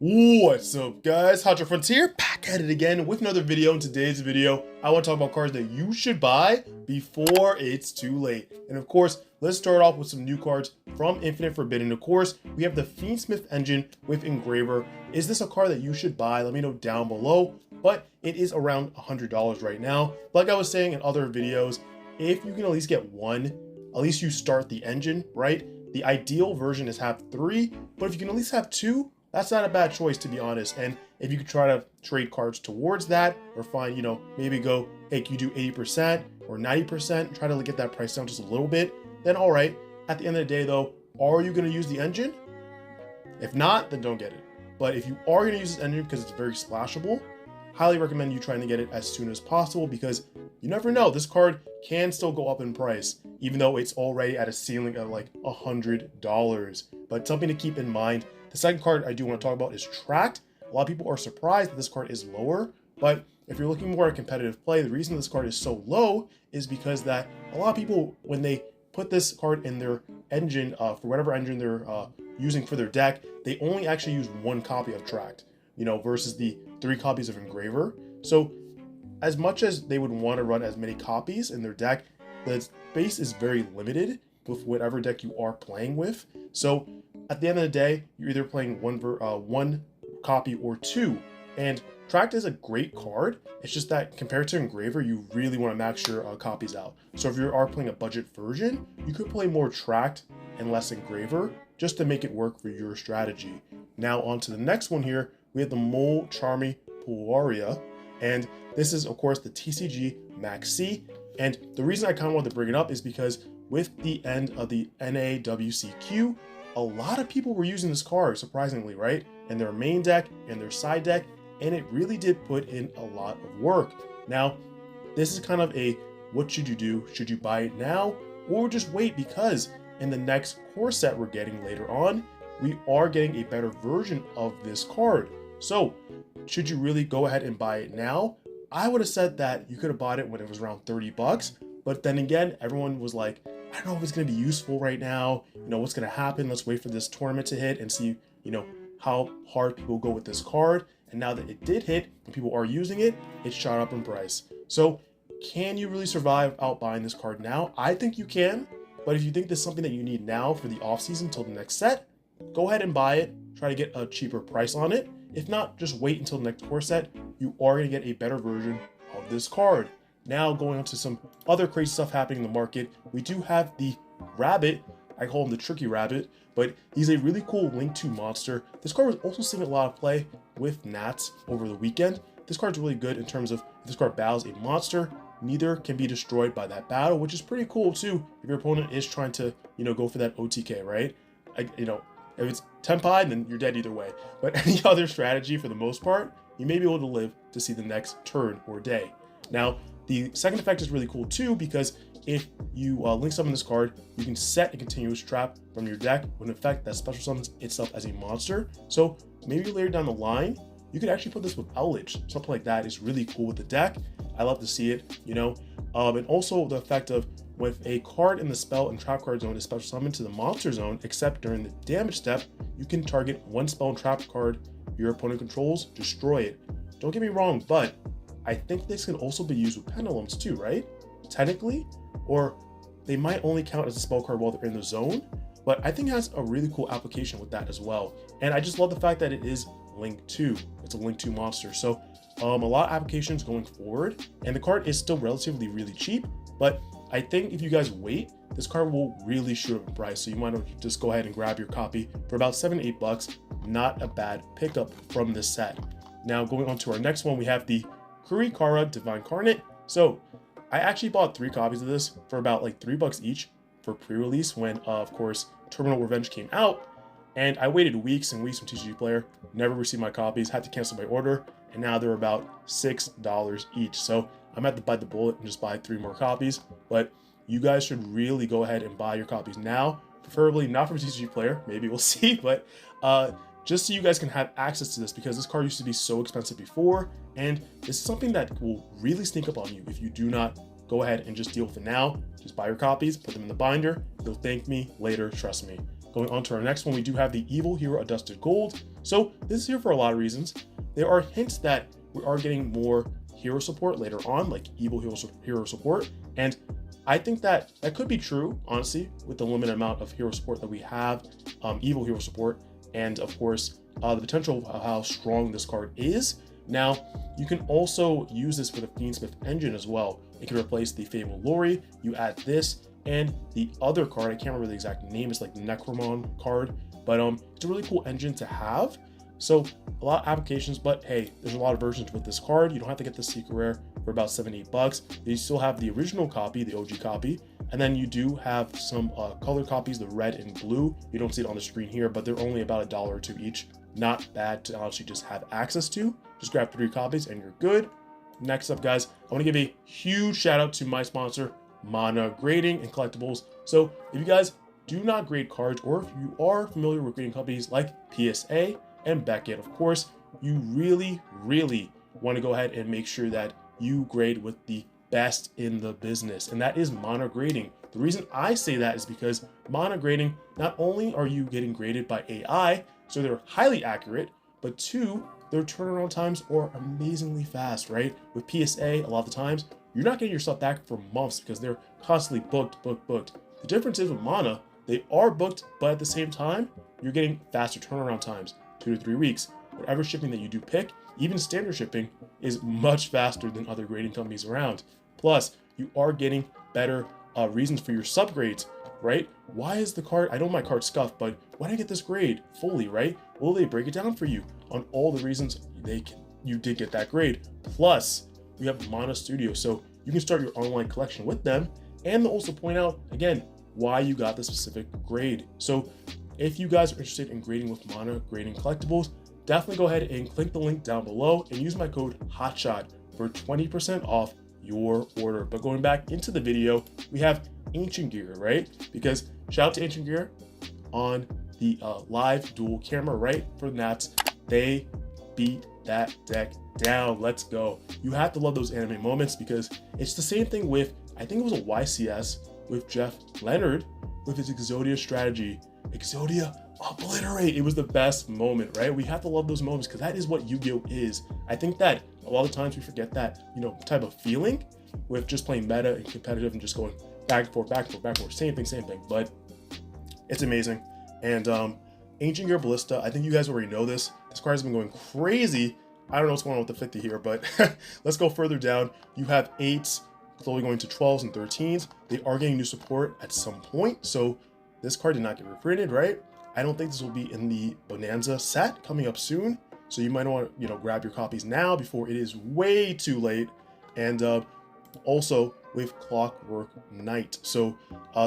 What's up, guys? HOTSHOTFRONTIER back at it again with another video. In today's video, I want to talk about cards that you should buy before it's too late. And of course, let's start off with some new cards from Infinite Forbidden. Of course, we have the Fiend Smith engine with Engraver. Is this a card that you should buy? Let me know down below. But it is around $100 right now. Like I was saying in other videos, if you can at least get one, at least you start the engine, right? The ideal version is have three, but if you can at least have two, that's not a bad choice, to be honest. And if you could try to trade cards towards that, or find, maybe go, hey, you do 80% or 90%, try to get that price down just a little bit, then all right. At the end of the day though, are you gonna use the engine? If not, then don't get it. But if you are gonna use this engine because it's very splashable, highly recommend you trying to get it as soon as possible, because you never know, this card can still go up in price, even though it's already at a ceiling of like $100. But something to keep in mind, the second card I do want to talk about is Tracked. A lot of people are surprised that this card is lower, but if you're looking more at competitive play, the reason this card is so low is because that a lot of people, when they put this card in their engine, for whatever engine they're using for their deck, they only actually use one copy of Tracked, versus the 3 copies of Engraver. So as much as they would want to run as many copies in their deck, the space is very limited with whatever deck you are playing with. So at the end of the day, you're either playing one copy or two. And Tracked is a great card. It's just that compared to Engraver, you really want to max your copies out. So if you are playing a budget version, you could play more Tracked and less Engraver just to make it work for your strategy. Now on to the next one here, we have the Mole Charmy Polaria. And this is, of course, the TCG Maxx C. And the reason I kind of wanted to bring it up is because with the end of the NAWCQ, a lot of people were using this card, surprisingly, right? In their main deck and their side deck, and it really did put in a lot of work. Now, this is kind of a, what should you do? Should you buy it now or just wait? Because in the next core set we're getting later on, we are getting a better version of this card. So should you really go ahead and buy it now? I would have said that you could have bought it when it was around 30 bucks, but then again, everyone was like, I don't know if it's going to be useful right now. What's going to happen? Let's wait for this tournament to hit and see, how hard people go with this card. And now that it did hit and people are using it, it shot up in price. So can you really survive out buying this card now? I think you can, but if you think this is something that you need now for the off season till the next set, go ahead and buy it. Try to get a cheaper price on it. If not, just wait until the next core set. You are going to get a better version of this card. Now going on to some other crazy stuff happening in the market, we do have the Rabbit. I call him the Tricky Rabbit, but he's a really cool Link 2 monster. This card was also seeing a lot of play with Nats over the weekend. This card's really good in terms of if this card battles a monster, neither can be destroyed by that battle, which is pretty cool too if your opponent is trying to, go for that OTK, right? If it's Tenpai, then you're dead either way. But any other strategy, for the most part, you may be able to live to see the next turn or day. Now, the second effect is really cool too, because if you link summon this card, you can set a continuous trap from your deck with an effect that special summons itself as a monster. So maybe later down the line, you could actually put this with Owlage. Something like that is really cool with the deck. I love to see it, and also the effect of with a card in the spell and trap card zone is special summoned to the monster zone, except during the damage step, you can target one spell and trap card your opponent controls, destroy it. Don't get me wrong, but I think this can also be used with pendulums too, right? Technically, or they might only count as a spell card while they're in the zone, but I think it has a really cool application with that as well. And I just love the fact that it is Link 2. It's a Link 2 monster. So a lot of applications going forward, and the card is still relatively really cheap, but I think if you guys wait, this card will really shoot up in price. So you might just go ahead and grab your copy for about $7-8. Not a bad pickup from this set. Now going on to our next one, we have the Kurikara Divine Carnate. So I actually bought 3 copies of this for about like $3 each for pre-release when, of course, Terminal Revenge came out. And I waited weeks and weeks from TCGPlayer, never received my copies, had to cancel my order, and now they're about $6 each. So I'm at to bite the bullet and just buy 3 more copies. But you guys should really go ahead and buy your copies now, preferably not from TCGPlayer, maybe we'll see, but just so you guys can have access to this, because this card used to be so expensive before, and this is something that will really sneak up on you if you do not go ahead and just deal with it now. Just buy your copies, put them in the binder. You'll thank me later, trust me. Going on to our next one, we do have the Evil Hero Adjusted Gold. So this is here for a lot of reasons. There are hints that we are getting more hero support later on, like Evil Hero support. And I think that could be true, honestly, with the limited amount of hero support that we have, Evil Hero support, and of course, the potential of how strong this card is. Now, you can also use this for the Fiend Smith engine as well. It can replace the Fable Lori. You add this and the other card, I can't remember the exact name, it's like the Necromon card, but it's a really cool engine to have. So a lot of applications, but hey, there's a lot of versions with this card. You don't have to get the secret rare for about $7-8. You still have the original copy, the OG copy, and then you do have some color copies, the red and blue. You don't see it on the screen here, but they're only about $1 or $2 each. Not bad to honestly just have access to. Just grab 3 copies and you're good. Next up, guys, I want to give a huge shout out to my sponsor, Mana Grading and Collectibles. So if you guys do not grade cards, or if you are familiar with grading companies like PSA and Beckett, of course, you really want to go ahead and make sure that you grade with the best in the business, and that is Mana Grading. The reason I say that is because Mana Grading, not only are you getting graded by AI, so they're highly accurate, but 2, their turnaround times are amazingly fast, right? With PSA, a lot of the times, you're not getting your stuff back for months because they're constantly booked. The difference is with Mana, they are booked, but at the same time, you're getting faster turnaround times, 2 to 3 weeks. Whatever shipping that you do pick, even standard shipping, is much faster than other grading companies around. Plus, you are getting better reasons for your subgrades, right? Why is the card, I know my card's scuffed, but why did I get this grade fully, right? Will they break it down for you on all the reasons you did get that grade? Plus, we have Mana Studio, so you can start your online collection with them, and they'll also point out, again, why you got the specific grade. So if you guys are interested in grading with Mana Grading Collectibles, definitely go ahead and click the link down below and use my code HOTSHOT for 20% off your order. But going back into the video, we have Ancient Gear, right? Because shout out to Ancient Gear on the live dual camera, right? For Nats, they beat that deck down. Let's go. You have to love those anime moments because it's the same thing with, I think it was a YCS with Jeff Leonard with his Exodia strategy. Exodia obliterate. It was the best moment, right? We have to love those moments because that is what Yu-Gi-Oh is. I think that a lot of times we forget that, type of feeling with just playing meta and competitive and just going back and forth, same thing, but it's amazing. And Ancient Gear Ballista, I think you guys already know this. This card has been going crazy. I don't know what's going on with the 50 here, but let's go further down. You have 8s, slowly going to 12s and 13s. They are getting new support at some point, so this card did not get reprinted, right? I don't think this will be in the Bonanza set coming up soon, so you might want to, grab your copies now before it is way too late. And also with Clockwork Knight. So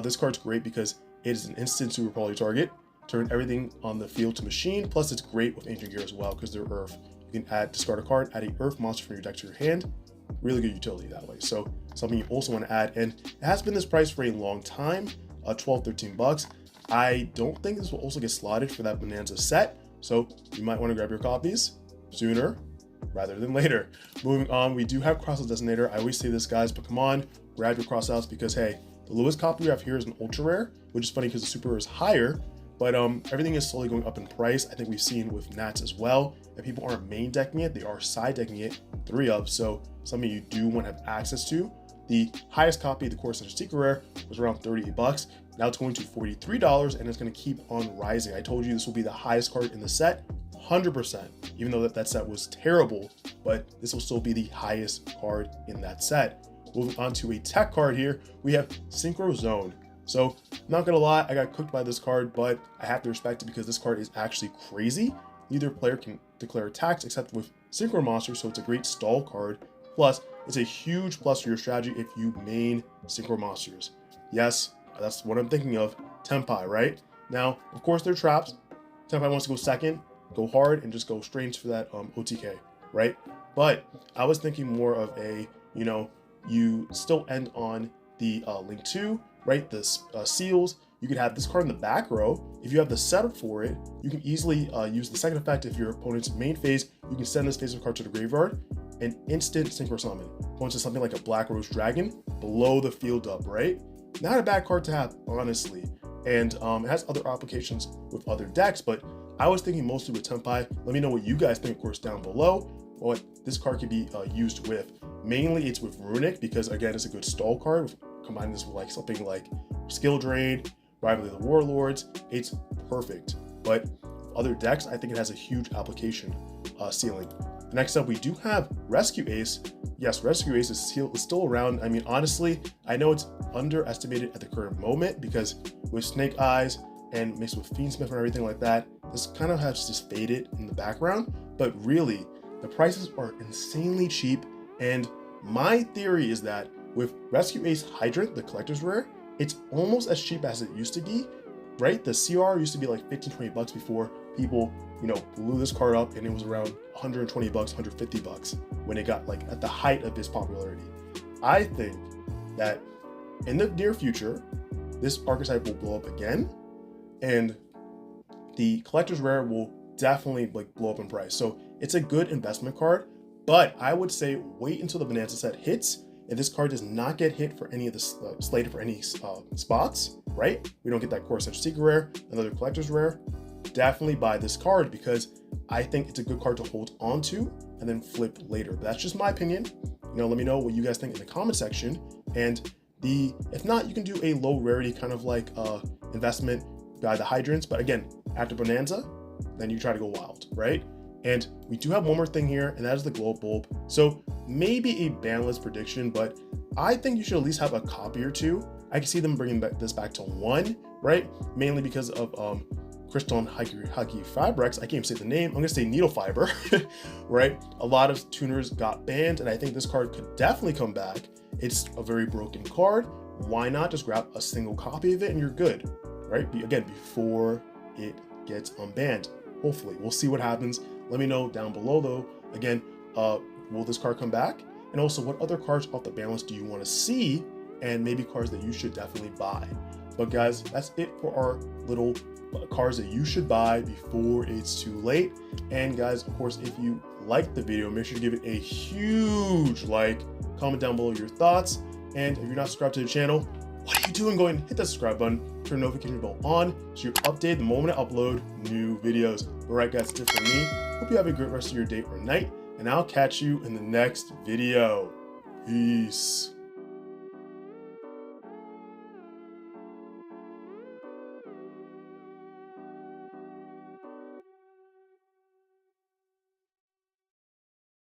this card's great because it is an instant super quality target. Turn everything on the field to machine. Plus, it's great with Ancient Gear as well because they're Earth. You can discard a card, add an Earth monster from your deck to your hand. Really good utility that way. So something you also want to add, and it has been this price for a long time, $12-13. I don't think this will also get slotted for that Bonanza set, so you might want to grab your copies sooner rather than later. Moving on, we do have Crossout Designator. I always say this, guys, but come on, grab your crossouts because hey, the lowest copy we have here is an ultra rare, which is funny because the super rare is higher. But everything is slowly going up in price. I think we've seen with Nats as well. If people aren't main decking it, they are side decking it 3 of. So something you do want to have access to. The highest copy of the Core Center Secret Rare was around $38. Now it's going to $43 and it's going to keep on rising. I told you this will be the highest card in the set, 100%. Even though that set was terrible, but this will still be the highest card in that set. Moving on to a tech card here, we have Synchro Zone. So, not gonna lie, I got cooked by this card, but I have to respect it because this card is actually crazy. Neither player can declare attacks except with Synchro Monsters, so it's a great stall card. Plus, it's a huge plus for your strategy if you main Synchro Monsters. Yes, that's what I'm thinking of, Tenpai, right? Now, of course, they're traps. Tenpai wants to go second, go hard, and just go straight for that OTK, right? But I was thinking more of a, you still end on the Link 2, right? The seals. You could have this card in the back row. If you have the setup for it, you can easily use the second effect. If your opponent's main phase, you can send this face-up card to the graveyard and instant Synchro Summon. Point to something like a Black Rose Dragon, blow the field up, right? Not a bad card to have, honestly. and it has other applications with other decks, but I was thinking mostly with Tenpai. Let me know what you guys think, of course, down below, what this card could be used with. Mainly it's with Runic, because again, it's a good stall card. Combining this with like something like Skill Drain, Rivalry of the Warlords, it's perfect. But other decks, I think it has a huge application ceiling. Next up, we do have Rescue Ace. Yes, Rescue Ace is still around. I mean, honestly, I know it's underestimated at the current moment because with Snake Eyes and mixed with Fiend Smith and everything like that, this kind of has just faded in the background. But really, the prices are insanely cheap. And my theory is that with Rescue Ace Hydrant, the collector's rare, it's almost as cheap as it used to be, right? The CR used to be like 15, 20 bucks before people, blew this card up, and it was around 120 bucks, 150 bucks when it got like at the height of its popularity. I think that in the near future, this archetype will blow up again, and the collector's rare will definitely like blow up in price. So it's a good investment card, but I would say wait until the Bonanza set hits. If this card does not get hit for any of the slated for any spots, right? We don't get that Core Central Secret rare, another collector's rare. Definitely buy this card because I think it's a good card to hold on to and then flip later. But that's just my opinion. Let me know what you guys think in the comment section. And if not, you can do a low rarity kind of like investment by the Hydrants. But again, after Bonanza, then you try to go wild, right? And we do have one more thing here, and that is the Glow Up Bulb. So maybe a banless prediction, but I think you should at least have a copy or two. I can see them bringing this back to 1, right? Mainly because of Crystalline Huggy Fabrics. I can't even say the name. I'm gonna say Needle Fiber, right? A lot of tuners got banned, and I think this card could definitely come back. It's a very broken card. Why not just grab a single copy of it and you're good, right? Again, before it gets unbanned. Hopefully, we'll see what happens. Let me know down below though. Again, will this card come back? And also, what other cards off the ban list do you want to see? And maybe cards that you should definitely buy. But guys, that's it for our little cards that you should buy before it's too late. And guys, of course, if you liked the video, make sure to give it a huge like, comment down below your thoughts. And if you're not subscribed to the channel, what are you doing? Go ahead and hit that subscribe button, turn the notification bell on so you're updated the moment I upload new videos. All right, guys, that's it for me. Hope you have a great rest of your day or night, and I'll catch you in the next video. Peace.